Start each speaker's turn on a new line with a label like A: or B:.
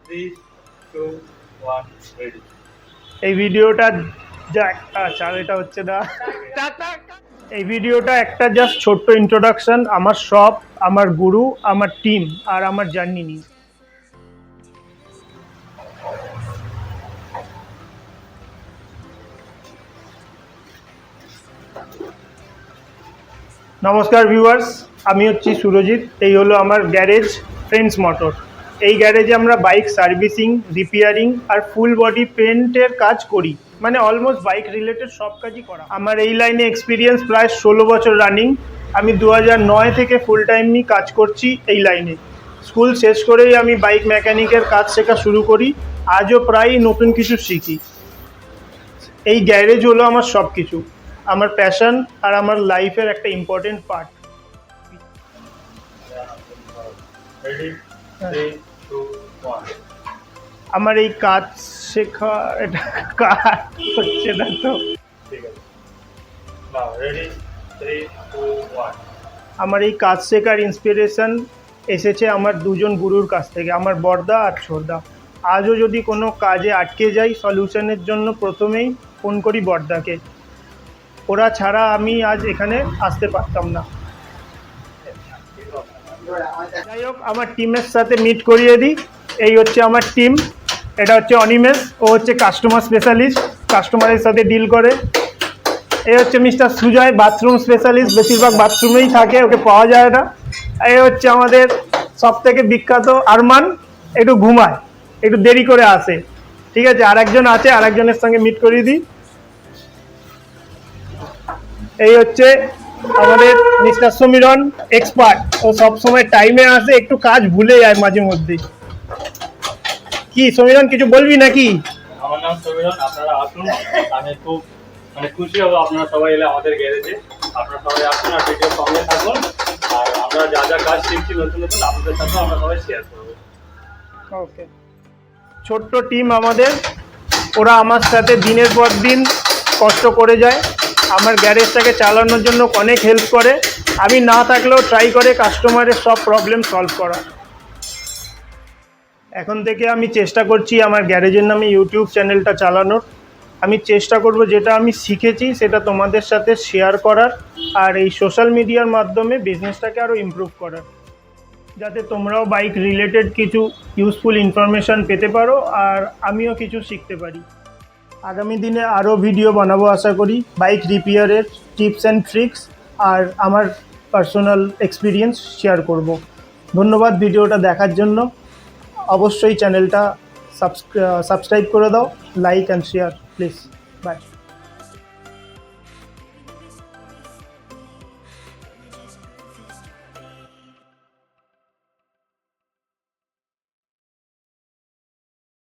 A: 3, 2, 1, ready.
B: এই ভিডিওটা এটা হচ্ছে না। এই ভিডিওটা একটা জাস্ট ছোট্ট ইন্ট্রোডাকশন আমার শপ, আমার গুরু, আমার টিম আর আমার জার্নি নিয়ে। নমস্কার ভিউয়ার্স, আমি হচ্ছি সুরজিৎ। এই হলো আমার গ্যারেজ ফ্রেন্ডস মোটর। এই গ্যারেজে আমরা বাইক সার্ভিসিং, রিপেয়ারিং আর ফুল বডি পেন্টের কাজ করি, মানে অলমোস্ট বাইক রিলেটেড সব কাজই করা। আমার এই লাইনে এক্সপিরিয়েন্স প্রায় 16 বছর রানিং। আমি 2009 থেকে ফুল টাইমই কাজ করছি এই লাইনে। স্কুল শেষ করেই আমি বাইক মেকানিকের কাজ শেখা শুরু করি। আজও প্রায় নতুন কিছু শিখি। এই গ্যারেজ হলো আমার সব কিছু, আমার প্যাশন আর আমার লাইফের একটা ইম্পর্টেন্ট পার্ট।
A: Ready? 3, 2, 1.
B: আমার এই কাজ শেখা, এটা কাজ হচ্ছে না তো।
A: ঠিক আছে। Now ready? 3, 2, 1.
B: আমার এই কাজ শেখার ইন্সপিরেশন এসেছে আমার দুজন গুরুর কাছ থেকে, আমার বড়দা আর ছোটদা। আজও যদি কোনো কাজে আটকে যাই, সলিউশনের জন্য প্রথমেই ফোন করি বড়দাকে। ওরা ছাড়া আমি আজ এখানে আসতে পারতাম না। যাই হোক, আমার টিমের সাথে মিট করিয়ে দিই। এই হচ্ছে আমার টিম। এটা হচ্ছে অনিমেষ, ও হচ্ছে কাস্টমার স্পেশালিস্ট, কাস্টমারের সাথে ডিল করে। এই হচ্ছে মিস্টার সুজয়, বাথরুম স্পেশালিস্ট, বেশিরভাগ বাথরুমেই থাকে, ওকে পাওয়া যায় না। এই হচ্ছে আমাদের সব থেকে বিখ্যাত আরমান, একটু ঘুমায়, একটু দেরি করে আসে। ঠিক আছে, আরেকজন আছে, আরেকজনের সঙ্গে মিট করিয়ে দিই। এই হচ্ছে আমাদের মিস্টার সমীরন, এক্সপার্ট। ও সবসময় টাইমে আসে, একটু কাজ ভুলে যায় মাঝে মধ্যে। কি সমীরন, কিছু বলবি নাকি?
A: আমার নাম সমীরন, আপনারা আসুন। আমি খুব খুশি হব আপনারা সবাই এলে আমাদের গ্যারেজে। আপনারা সবাই আসুন আর ভিডিও সঙ্গে থাকুন। আর আমরা যা যা কাজ শিখছি নতুন নতুন আপনাদের সাথে আমরা সবাই শেয়ার করবো।
B: ওকে, ছোট্ট টিম আমাদের। ওরা আমার সাথে দিনের পর দিন কষ্ট করে যায়, আমার গ্যারেজটাকে চালানোর জন্য অনেক হেল্প করে। আমি না থাকলেও ট্রাই করে কাস্টমারের সব প্রবলেম সলভ করা। এখন থেকে আমি চেষ্টা করছি আমার গ্যারেজের নামে ইউটিউব চ্যানেলটা চালানোর। আমি চেষ্টা করব যেটা আমি শিখেছি সেটা তোমাদের সাথে শেয়ার করার, আর এই সোশ্যাল মিডিয়ার মাধ্যমে বিজনেসটাকে আরও ইমপ্রুভ করার, যাতে তোমরাও বাইক রিলেটেড কিছু ইউজফুল ইনফরমেশান পেতে পারো আর আমিও কিছু শিখতে পারি। আগামী দিনে আরও ভিডিও বানাবো আশা করি, বাইক রিপেয়ারের টিপস অ্যান্ড ট্রিক্স আর আমার পার্সোনাল এক্সপিরিয়েন্স শেয়ার করব। ধন্যবাদ ভিডিওটা দেখার জন্য। অবশ্যই চ্যানেলটা সাবস্ক্রাইব করে দাও, like and share please. By.